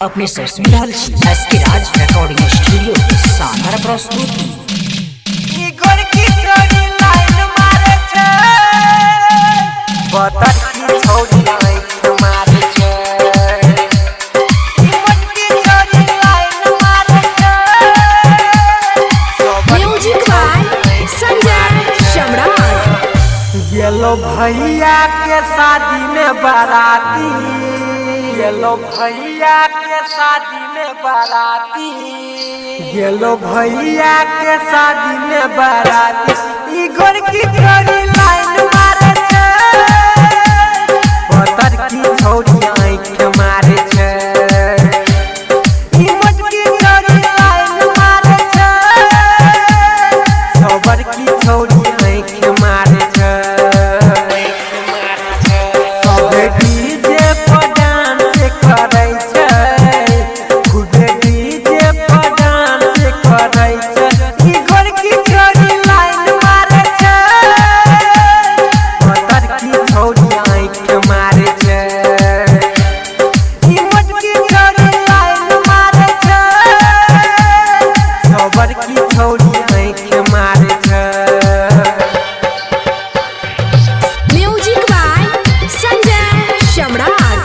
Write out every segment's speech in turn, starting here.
अपने ससुराल एसके राज recording studio शानदार प्रस्तुति। Music by Sanjay Samrat. येलो भैया के शादी में बाराती, येलो भैया के शादी में बाराती, येलो भैया के शादी में बाराती। ई गोरकी छोरी लाइन मारे छे, पतर की छोरी आँख मारे छे। ई मोटकी छोरी लाइन मारे छे, सोबर की छोरी आँख मारे छे। म्यूजिक बाय संजय सम्राट।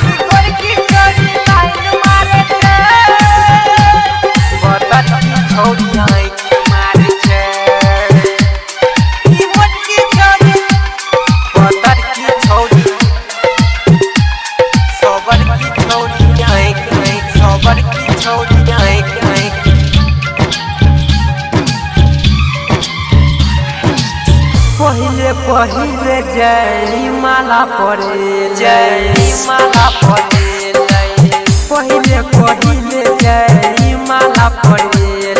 पहिले पहिले जय माला पड़े, जय माला पड़े। पहिले पहिले जय माला पड़े,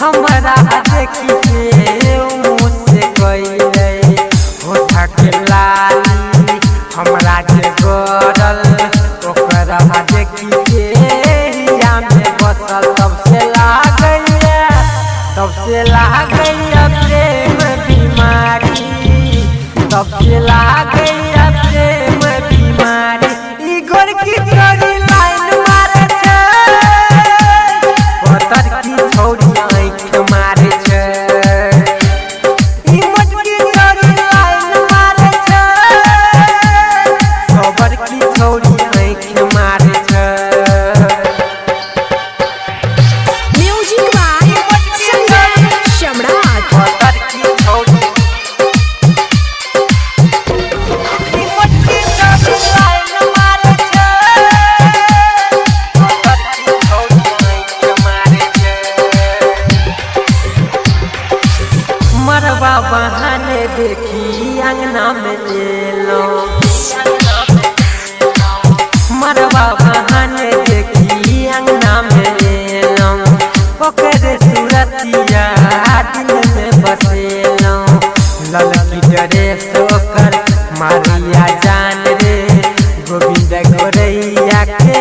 हमरा देखी के मुझसे गईले होठा के लाली हमरा जे गरल, ओकरा देखी के हिया में बसल। तब से लागैया प्रेम बीमारी, तब से लागैया प्रेम बीमारी। ई गोरकी छोरी लाइन मारे छे, पतर की छोरी आँख मारे छे। ई मोटकी छोरी लाइन मारे छे, सोबर की छोरी आँख मारे छे। म्यूजिक बाय संजय सम्राट। पतर की छोरी मरवा बहाने देखी अंगना में ले लो, मरवा बहाने देखी अंगना में ले लो। ओकरे सूरतिया दिल में बसेलो, ललकी ड्रेस ओकर मारिया जान रे। गोविंद गोरैया के